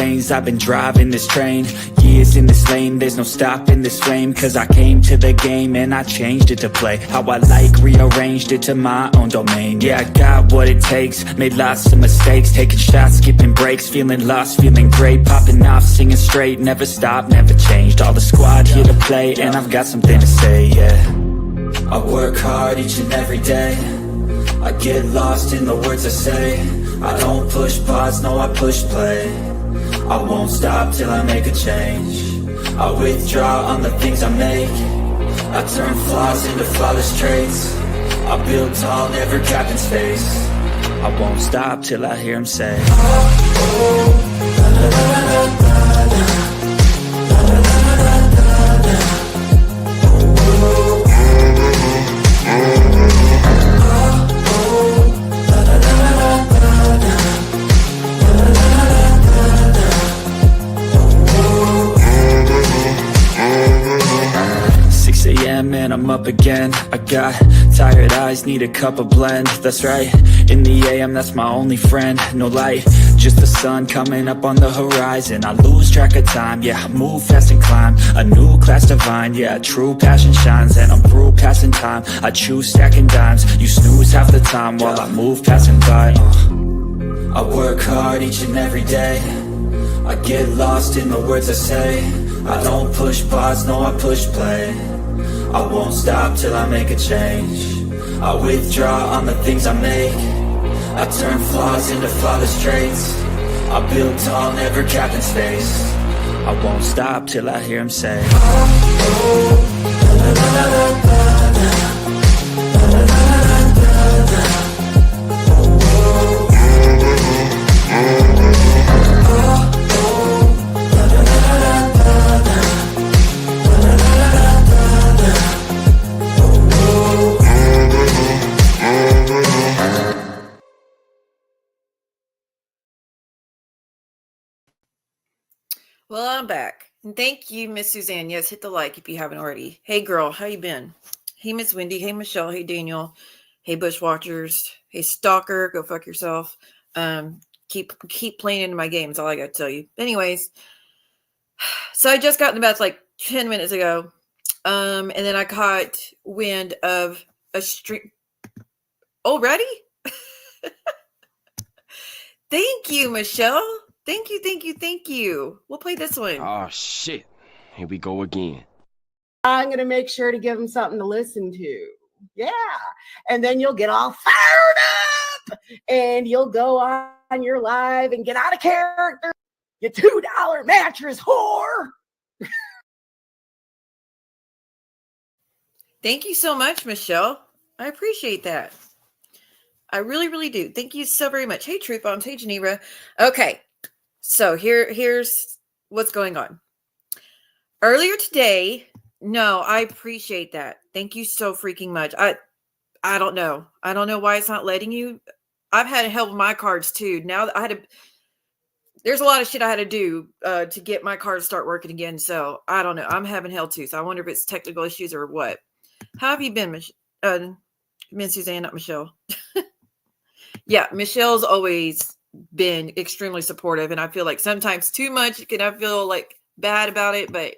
lanes, I've been driving this train. Years in this lane, there's no stopping this flame. Cause I came to the game and I changed it to play how I like, rearranged it to my own domain. Yeah, I got what it takes, made lots of mistakes, taking shots, skipping breaks, feeling lost, feeling great, popping off, singing straight, never stopped, never changed. All the squad here to play, and I've got something to say, yeah. I work hard each and every day, I get lost in the words I say. I don't push pause, no I push play. I won't stop till I make a change. I withdraw on the things I make. I turn flaws into flawless traits. I build tall, never capped in space. I won't stop till I hear him say, oh, oh, la, la, la, la, la. And I'm up again. I got tired eyes, need a cup of blend. That's right, in the AM, that's my only friend. No light, just the sun coming up on the horizon. I lose track of time, yeah, I move fast and climb a new class divine, yeah, true passion shines. And I'm through passing time, I choose stacking dimes. You snooze half the time while I move passing by. I work hard each and every day, I get lost in the words I say. I don't push pause, no I push play. I won't stop till I make a change. I withdraw on the things I make. I turn flaws into flawless traits. I build tall, never capped in space. I won't stop till I hear him say, oh, oh, la, la, la, la, la, la. Well, I'm back. And thank you, Miss Suzanne. Yes, hit the like if you haven't already. Hey, girl, how you been? Hey, Miss Wendy. Hey, Michelle. Hey, Daniel. Hey, Bushwatchers. Hey, Stalker. Go fuck yourself. Keep playing into my games. All I got to tell you. Anyways, so I just got in the bath like 10 minutes ago. And then I caught wind of a stream. Already? Thank you, Michelle. Thank you. We'll play this one. Oh, shit. Here we go again. I'm going to make sure to give them something to listen to. Yeah. And then you'll get all fired up and you'll go on your live and get out of character. You $2 mattress whore. Thank you so much, Michelle. I appreciate that. I really, really do. Thank you so very much. Hey, Truth Bombs. Hey, Geneva. Okay. So here's what's going on. Earlier today, no, I appreciate that. Thank you so freaking much. I don't know. I don't know why it's not letting you. I've had help with my cards too. Now there's a lot of shit I had to do to get my cards start working again. So I don't know. I'm having hell too. So I wonder if it's technical issues or what. How have you been, Miss Suzanne, not Michelle? Yeah, Michelle's always been extremely supportive, and I feel like sometimes too much, and I feel like bad about it, but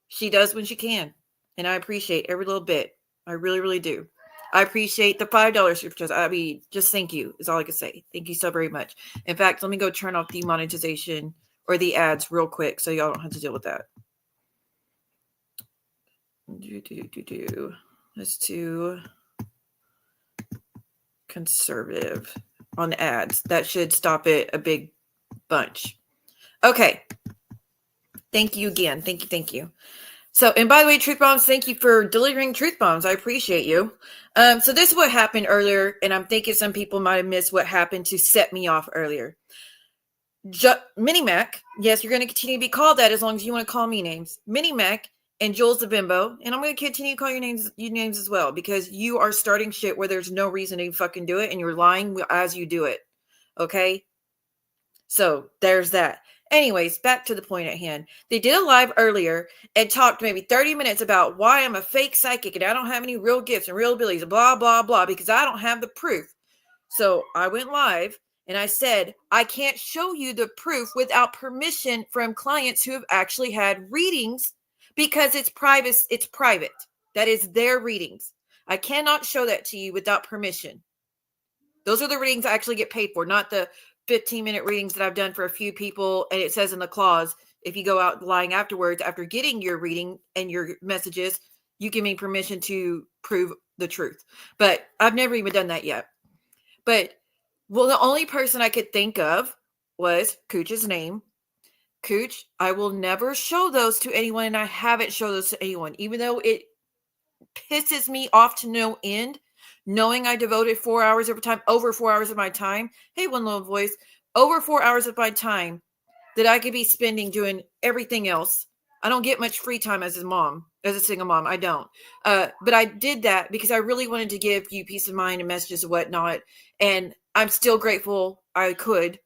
she does when she can, and I appreciate every little bit. I really, really do. I appreciate the $5 super chat. I mean, just thank you is all I can say. Thank you so very much. In fact, let me go turn off the monetization or the ads real quick so y'all don't have to deal with that. Let's do conservative on ads. That should stop it a big bunch. Okay. Thank you again. Thank you. So, and by the way, Truth Bombs, thank you for delivering Truth Bombs. I appreciate you. So this is what happened earlier, and I'm thinking some people might have missed what happened to set me off earlier. Mini Mac, yes, you're going to continue to be called that as long as you want to call me names. Mini Mac and Jules the Bimbo, and I'm going to continue to call your names as well, because you are starting shit where there's no reason to fucking do it, and you're lying as you do it. Okay? So there's that. Anyways, back to the point at hand. They did a live earlier and talked maybe 30 minutes about why I'm a fake psychic and I don't have any real gifts and real abilities, blah, blah, blah, because I don't have the proof. So I went live And I said, I can't show you the proof without permission from clients who have actually had readings because it's private. It's private. That is their readings. I cannot show that to you without permission. Those are the readings I actually get paid for, not the 15-minute readings that I've done for a few people. And it says in the clause, if you go out lying afterwards, after getting your reading and your messages, you give me permission to prove the truth. But I've never even done that yet. But, well, the only person I could think of was Kooch's name. Kooch, I will never show those to anyone, and I haven't shown those to anyone, even though it pisses me off to no end, knowing I devoted 4 hours of time, over 4 hours of my time. Hey, one little voice, over 4 hours of my time that I could be spending doing everything else. I don't get much free time as a mom, as a single mom. I don't. But I did that because I really wanted to give you peace of mind and messages and whatnot. And I'm still grateful I could.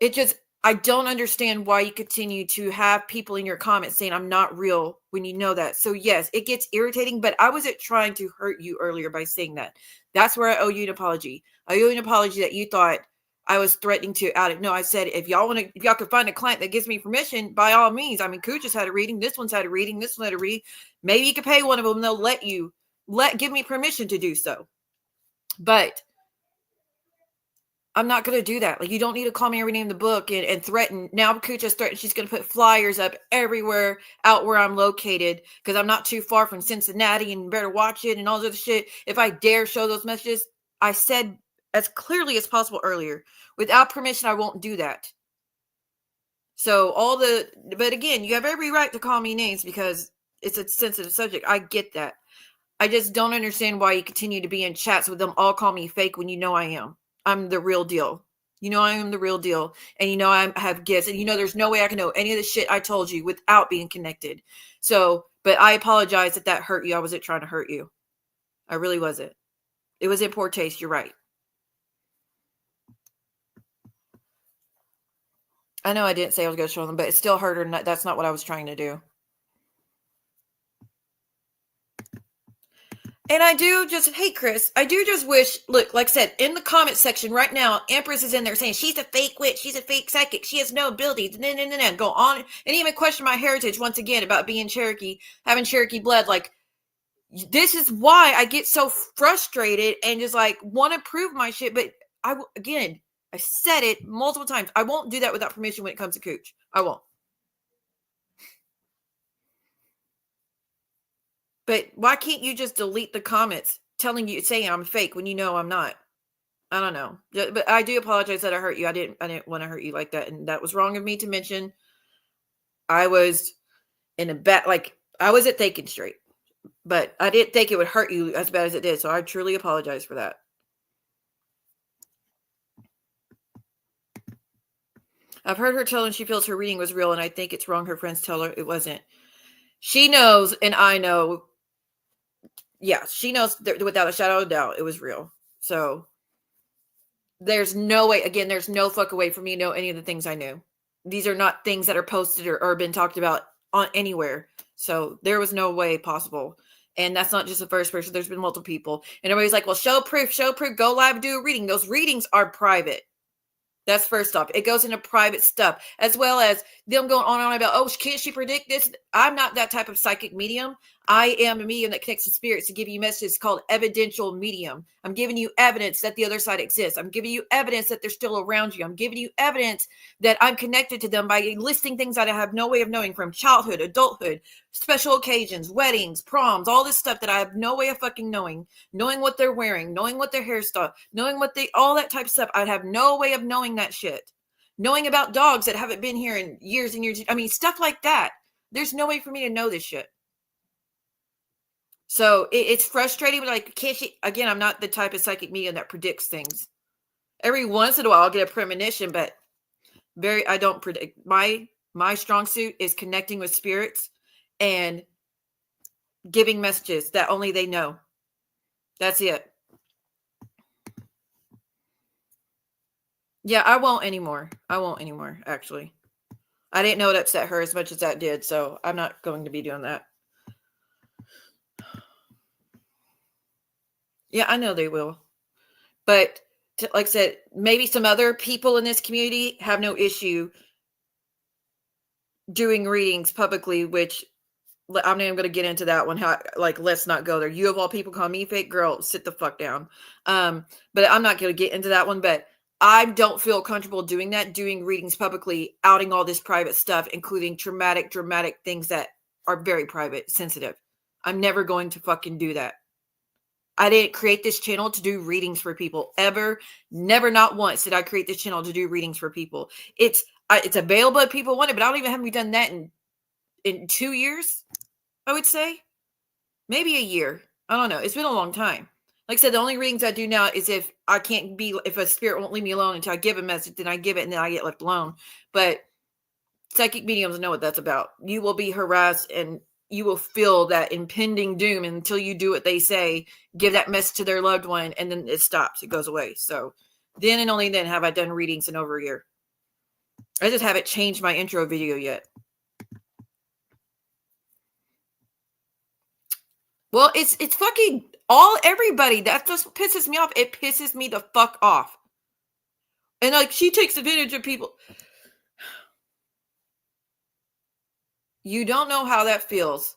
It just, I don't understand why you continue to have people in your comments saying I'm not real when you know that. So yes, it gets irritating, but I wasn't trying to hurt you earlier by saying that. That's where I owe you an apology. I owe you an apology that you thought I was threatening to out it. No, I said, if y'all could find a client that gives me permission, by all means. I mean, Kooch has had a reading. This one's had a reading. This one had a reading. Maybe you could pay one of them. And they'll give me permission to do so. But I'm not going to do that. Like, you don't need to call me every name in the book and threaten. Now Kooch has threatened she's going to put flyers up everywhere out where I'm located because I'm not too far from Cincinnati and better watch it and all this other shit. If I dare show those messages, I said as clearly as possible earlier, without permission, I won't do that. So but again, you have every right to call me names because it's a sensitive subject. I get that. I just don't understand why you continue to be in chats with them all call me fake when you know I am. I'm the real deal. You know I am the real deal. And you know I have gifts. And you know there's no way I can know any of the shit I told you without being connected. So, but I apologize if that hurt you. I wasn't trying to hurt you. I really wasn't. It was in poor taste. You're right. I know I didn't say I was going to show them, but it still hurt her. That's not what I was trying to do. And I do just, hey, Chris, I do just wish, look, like I said, in the comment section right now, Empress is in there saying she's a fake witch. She's a fake psychic. She has no abilities. Go on. And even question my heritage once again about being Cherokee, having Cherokee blood. Like, this is why I get so frustrated and just like want to prove my shit. But I said it multiple times. I won't do that without permission when it comes to Kooch. I won't. But why can't you just delete the comments saying I'm fake when you know I'm not? I don't know. But I do apologize that I hurt you. I didn't want to hurt you like that. And that was wrong of me to mention. I was I wasn't thinking straight. But I didn't think it would hurt you as bad as it did. So I truly apologize for that. I've heard her telling she feels her reading was real, and I think it's wrong. Her friends tell her it wasn't. She knows, and I know. Yeah, she knows without a shadow of a doubt it was real. So there's no way, again, there's no fuck way for me to know any of the things I knew. These are not things that are posted or been talked about on anywhere. So there was no way possible. And that's not just the first person. There's been multiple people. And everybody's like, well, show proof, go live, do a reading. Those readings are private. That's first off. It goes into private stuff, as well as them going on and on about, oh, can't she predict this? I'm not that type of psychic medium. I am a medium that connects to spirits to give you messages called evidential medium. I'm giving you evidence that the other side exists. I'm giving you evidence that they're still around you. I'm giving you evidence that I'm connected to them by listing things that I have no way of knowing, from childhood, adulthood, special occasions, weddings, proms, all this stuff that I have no way of fucking knowing what they're wearing, knowing what their hairstyle, knowing all that type of stuff. I'd have no way of knowing that shit. Knowing about dogs that haven't been here in years and years. I mean, stuff like that. There's no way for me to know this shit. So it's frustrating, but like, can't she? Again, I'm not the type of psychic medium that predicts things. Every once in a while, I'll get a premonition, but I don't predict. My strong suit is connecting with spirits and giving messages that only they know. That's it. Yeah, I won't anymore. Actually. I didn't know it upset her as much as that did, so I'm not going to be doing that. Yeah, I know they will. But like I said, maybe some other people in this community have no issue doing readings publicly, which I'm not even going to get into that one. Let's not go there. You of all people call me fake, girl, sit the fuck down. But I'm not going to get into that one. But I don't feel comfortable doing that, doing readings publicly, outing all this private stuff, including dramatic things that are very private, sensitive. I'm never going to fucking do that. I didn't create this channel to do readings for people ever. Never, not once did I create this channel to do readings for people. It's available if people want it, but I don't even have done that in 2 years. I would say maybe a year. I don't know. It's been a long time. Like I said, the only readings I do now is if a spirit won't leave me alone until I give a message, then I give it and then I get left alone. But psychic mediums know what that's about. You will be harassed and you will feel that impending doom until you do what they say, give that message to their loved one, and then it stops. It goes away. So then and only then have I done readings in over a year. I just haven't changed my intro video yet. Well, it's fucking everybody. That just pisses me off. It pisses me the fuck off. And like, she takes advantage of people. You don't know how that feels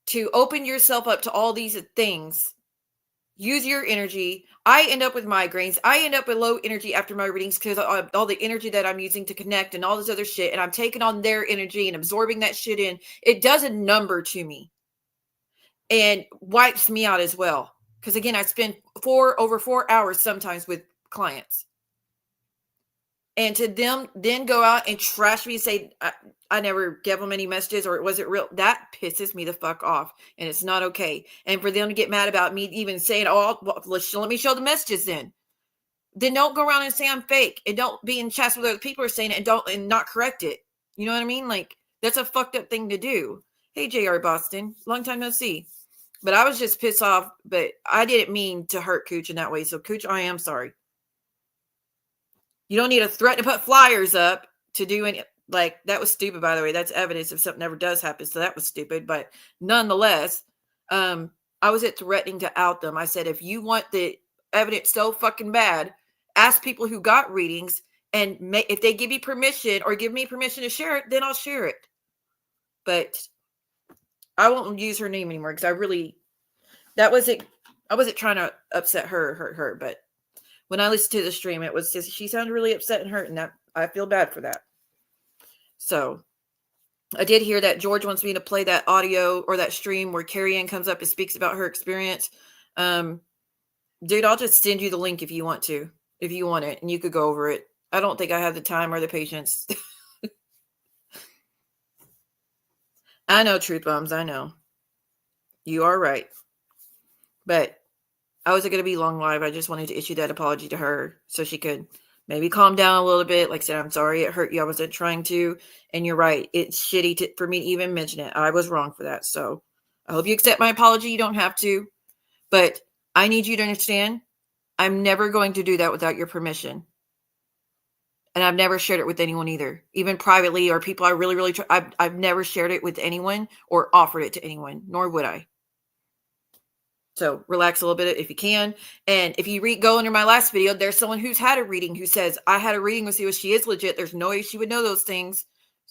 to open yourself up to all these things. Use your energy. I end up with migraines. I end up with low energy after my readings because of all the energy that I'm using to connect and all this other shit. And I'm taking on their energy and absorbing that shit in. It does a number to me. And wipes me out as well. Because again, I spend over 4 hours sometimes with clients. And to them then go out and trash me and say, I never gave them any messages or it wasn't real. That pisses me the fuck off. And it's not okay. And for them to get mad about me even saying, let me show the messages then. Then don't go around and say I'm fake. And don't be in chats with other people are saying it and not correct it. You know what I mean? Like, that's a fucked up thing to do. Hey, JR Boston. Long time no see. But I was just pissed off. But I didn't mean to hurt Kooch in that way. So, Kooch, I am sorry. You don't need to threaten to put flyers up to do any, like, that was stupid, by the way. That's evidence if something ever does happen. So that was stupid. But nonetheless, I wasn't threatening to out them. I said, if you want the evidence so fucking bad, ask people who got readings. And if they give you permission or give me permission to share it, then I'll share it. But I won't use her name anymore because I wasn't trying to upset her, hurt her. But when I listened to the stream, it was just, she sounded really upset and hurt, and that I feel bad for that. So I did hear that George wants me to play that audio or that stream where Carrie Ann comes up and speaks about her experience. Dude, I'll just send you the link if you want to, if you want it, and you could go over it. I don't think I have the time or the patience. I know, Truth Bombs. I know. You are right. But I wasn't going to be long live. I just wanted to issue that apology to her so she could maybe calm down a little bit. Like I said, I'm sorry it hurt you. I wasn't trying to. And you're right. It's shitty for me to even mention it. I was wrong for that. So I hope you accept my apology. You don't have to. But I need you to understand, I'm never going to do that without your permission. And I've never shared it with anyone either, even privately or people I really, really try. I've never shared it with anyone or offered it to anyone, nor would I. So relax a little bit if you can. And if you go under my last video, there's someone who's had a reading who says, I had a reading with you. She is legit. There's no way she would know those things.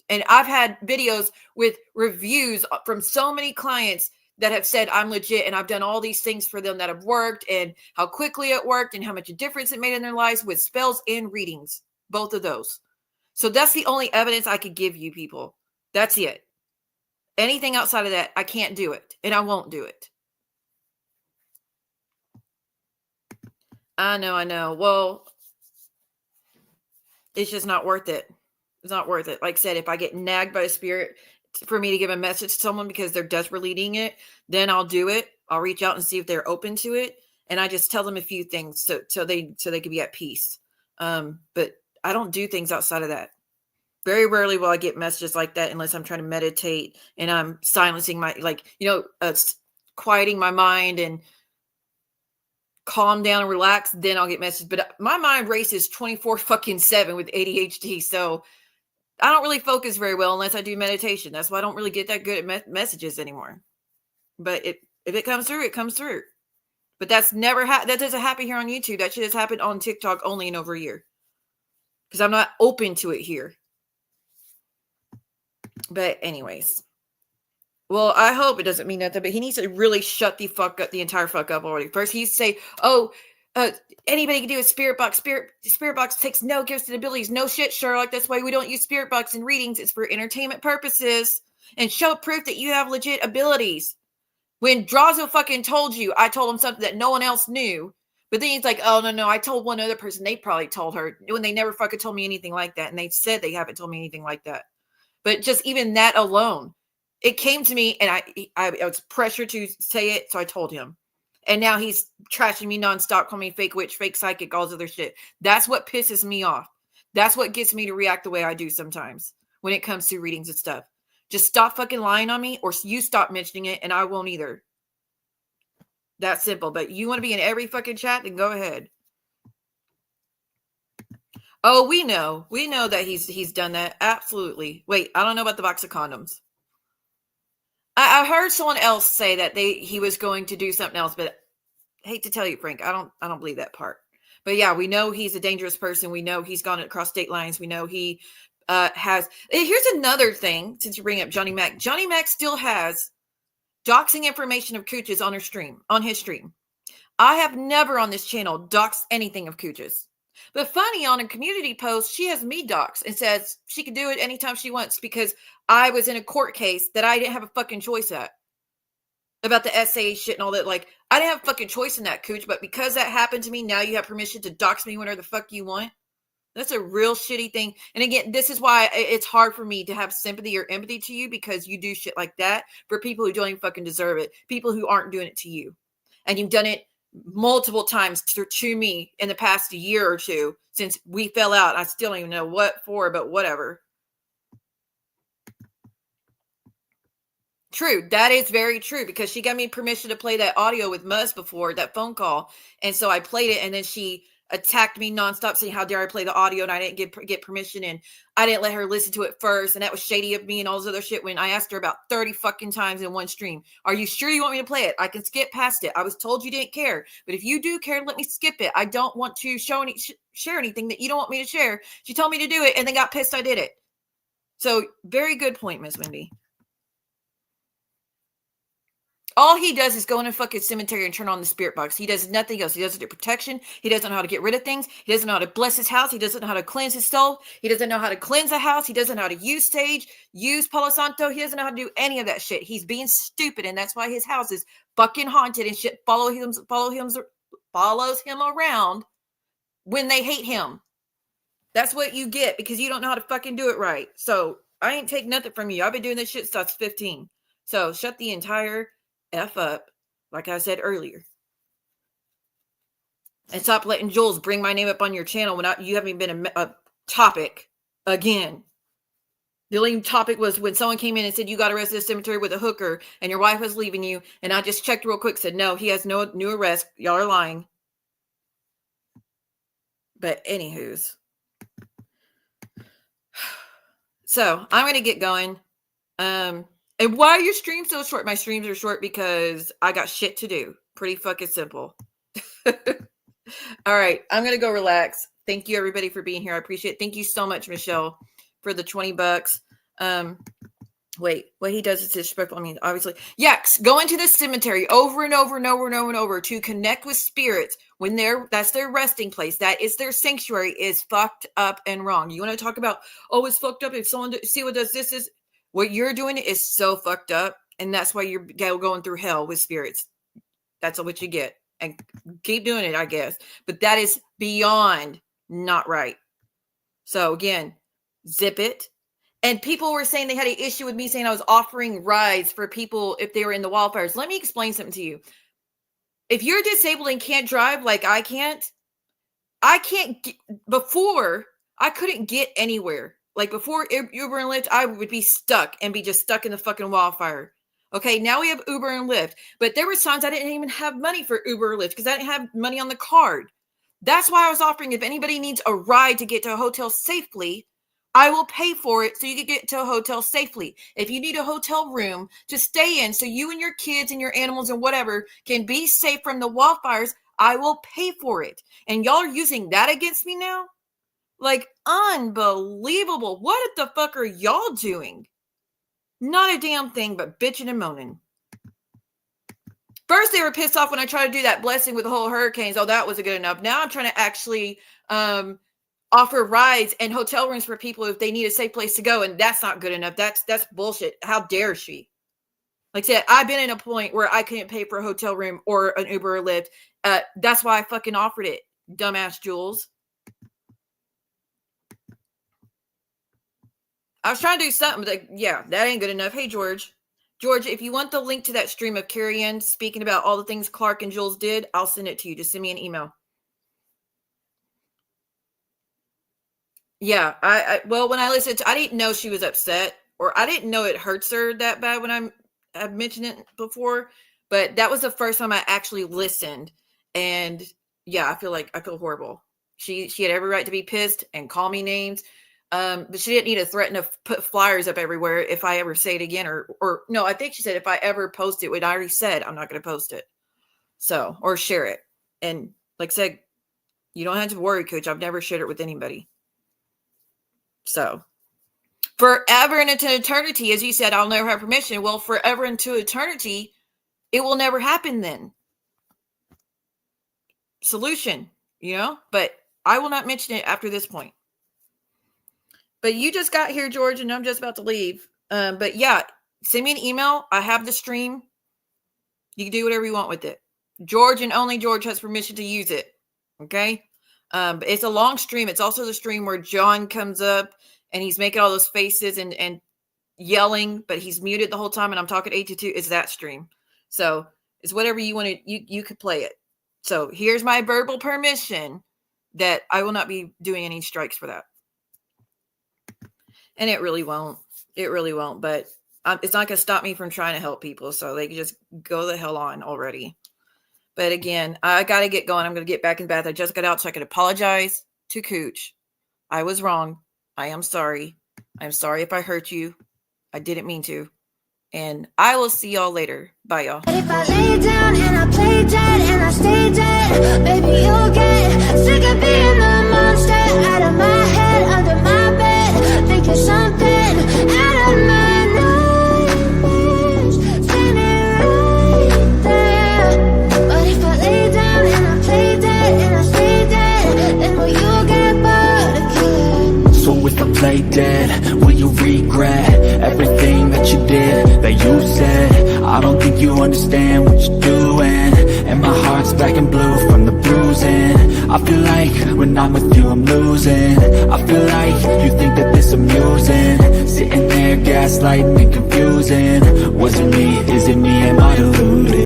And I've had videos with reviews from so many clients that have said I'm legit and I've done all these things for them that have worked and how quickly it worked and how much a difference it made in their lives with spells and readings. Both of those. So that's the only evidence I could give you people. That's it. Anything outside of that, I can't do it. And I won't do it. I know. Well, it's just not worth it. It's not worth it. Like I said, if I get nagged by a spirit for me to give a message to someone because they're desperately needing it, then I'll do it. I'll reach out and see if they're open to it. And I just tell them a few things so they can be at peace. But I don't do things outside of that. Very rarely will I get messages like that unless I'm trying to meditate and I'm silencing my, quieting my mind and calm down and relax. Then I'll get messages. But my mind races 24/7 with ADHD. So I don't really focus very well unless I do meditation. That's why I don't really get that good at messages anymore. But if it comes through, it comes through. But that's never that doesn't happen here on YouTube. That shit has happened on TikTok only in over a year. Because I'm not open to it here. But anyways. Well, I hope it doesn't mean nothing, but he needs to really shut the fuck up, the entire fuck up already. First, he used to say, anybody can do a spirit box. Spirit box takes no gifts and abilities. No shit, Sherlock. That's why we don't use spirit box in readings. It's for entertainment purposes and show proof that you have legit abilities. When Drazo fucking told you, I told him something that no one else knew. But then he's like, oh, no, I told one other person. They probably told her when they never fucking told me anything like that. And they said they haven't told me anything like that. But just even that alone, it came to me and I was pressured to say it. So I told him. And now he's trashing me nonstop, calling me fake witch, fake psychic, all this other shit. That's what pisses me off. That's what gets me to react the way I do sometimes when it comes to readings and stuff. Just stop fucking lying on me, or you stop mentioning it and I won't either. That's simple. But you want to be in every fucking chat, then go ahead. Oh, we know that he's done that. Absolutely. Wait, I don't know about the box of condoms. I heard someone else say that he was going to do something else, but I hate to tell you, Frank, I don't believe that part. But yeah, we know he's a dangerous person. We know he's gone across state lines. We know he has. Here's another thing. Since you bring up Johnny Mac, Johnny Mac still has doxing information of Kooches on his stream. I have never on this channel doxed anything of Kooches. But funny, on a community post, she has me doxed and says she can do it anytime she wants because I was in a court case that I didn't have a fucking choice at. About the SA shit and all that. Like, I didn't have a fucking choice in that, Kooch, but because that happened to me, now you have permission to dox me whenever the fuck you want. That's a real shitty thing. And again, this is why it's hard for me to have sympathy or empathy to you, because you do shit like that for people who don't even fucking deserve it. People who aren't doing it to you. And you've done it multiple times to me in the past year or two since we fell out. I still don't even know what for, but whatever. True. That is very true, because she got me permission to play that audio with Muzz before, that phone call. And so I played it, and then she attacked me nonstop saying, how dare I play the audio, and I didn't get permission, and I didn't let her listen to it first, and that was shady of me and all this other shit when I asked her about 30 fucking times in one stream. Are you sure you want me to play it? I can skip past it. I was told you didn't care, but if you do care, let me skip it. I don't want to share anything that you don't want me to share. She told me to do it and then got pissed I did it. So very good point, Miss Wendy. All he does is go in a fucking cemetery and turn on the spirit box. He does nothing else. He doesn't do protection. He doesn't know how to get rid of things. He doesn't know how to bless his house. He doesn't know how to cleanse his soul. He doesn't know how to cleanse a house. He doesn't know how to use sage, use Palo Santo. He doesn't know how to do any of that shit. He's being stupid, and that's why his house is fucking haunted and shit follows him around when they hate him. That's what you get, because you don't know how to fucking do it right. So I ain't take nothing from you. I've been doing this shit since I was 15. So shut the entire F up, like I said earlier. And stop letting Jules bring my name up on your channel when you haven't been a topic again. The only topic was when someone came in and said you got arrested at the cemetery with a hooker and your wife was leaving you. And I just checked real quick, said, no, he has no new arrest. Y'all are lying. But anywho's. So I'm going to get going. And why are your streams so short? My streams are short because I got shit to do. Pretty fucking simple. All right. I'm going to go relax. Thank you, everybody, for being here. I appreciate it. Thank you so much, Michelle, for the $20. Wait, what he does is disrespectful. I mean, obviously. Yes, go into the cemetery over and over and over and over and over to connect with spirits when that's their resting place. That is their sanctuary, is fucked up and wrong. You want to talk about, oh, it's fucked up if someone see what does this is. What you're doing is so fucked up, and that's why you're going through hell with spirits. That's what you get. And keep doing it, I guess. But that is beyond not right. So, again, zip it. And people were saying they had an issue with me saying I was offering rides for people if they were in the wildfires. Let me explain something to you. If you're disabled and can't drive like I can't before, I couldn't get anywhere. Like before Uber and Lyft, I would be stuck in the fucking wildfire. Okay, now we have Uber and Lyft. But there were times I didn't even have money for Uber or Lyft because I didn't have money on the card. That's why I was offering, if anybody needs a ride to get to a hotel safely, I will pay for it so you can get to a hotel safely. If you need a hotel room to stay in so you and your kids and your animals and whatever can be safe from the wildfires, I will pay for it. And y'all are using that against me now? Like, unbelievable. What the fuck are y'all doing? Not a damn thing but bitching and moaning. First, they were pissed off when I tried to do that blessing with the whole hurricanes. Oh, that wasn't good enough. Now I'm trying to actually offer rides and hotel rooms for people if they need a safe place to go, and that's not good enough. That's bullshit. How dare she? Like I said, I've been in a point where I couldn't pay for a hotel room or an Uber or Lyft. That's why I fucking offered it, dumbass Jules. I was trying to do something, but yeah, that ain't good enough. Hey, George. George, if you want the link to that stream of Carrie Ann speaking about all the things Clark and Jules did, I'll send it to you. Just send me an email. Yeah, well, when I listened to, I didn't know she was upset, or I didn't know it hurts her that bad when I've mentioned it before, but that was the first time I actually listened. And yeah, I feel horrible. She had every right to be pissed and call me names. But she didn't need to threaten to put flyers up everywhere if I ever say it again, or no, I think she said if I ever post it, which I already said I'm not going to post it. So, or share it. And like I said, you don't have to worry, Coach. I've never shared it with anybody. So, forever and into eternity, as you said, I'll never have permission. Well, forever into eternity, it will never happen then. Solution, but I will not mention it after this point. But you just got here, George, and I'm just about to leave. But yeah, send me an email. I have the stream. You can do whatever you want with it. George and only George has permission to use it. Okay? But it's a long stream. It's also the stream where John comes up and he's making all those faces and yelling, but he's muted the whole time and I'm talking 8 to 2. It's that stream. So it's whatever you want to, you could play it. So here's my verbal permission that I will not be doing any strikes for that. And it really won't. It really won't. But it's not going to stop me from trying to help people. So they can just go the hell on already. But again, I got to get going. I'm going to get back in bed. I just got out so I could apologize to Cooch. I was wrong. I am sorry. I'm sorry if I hurt you. I didn't mean to. And I will see y'all later. Bye, y'all. If I lay down and I play dead and I stay dead, baby, you'll get sick of being the monster out of my head, under my bed, thinking something out of my nightmares, standing right there. But if I lay down and I play dead and I stay dead, then will you get bored again? So if I play dead, will you regret everything that you did, that you said? I don't think you understand what you're doing, and my heart's black and blue from the bruising. I feel like when I'm with you I'm losing. I feel like you think that this amusing, sitting there gaslighting and confusing. Was it me? Is it me? Am I deluded?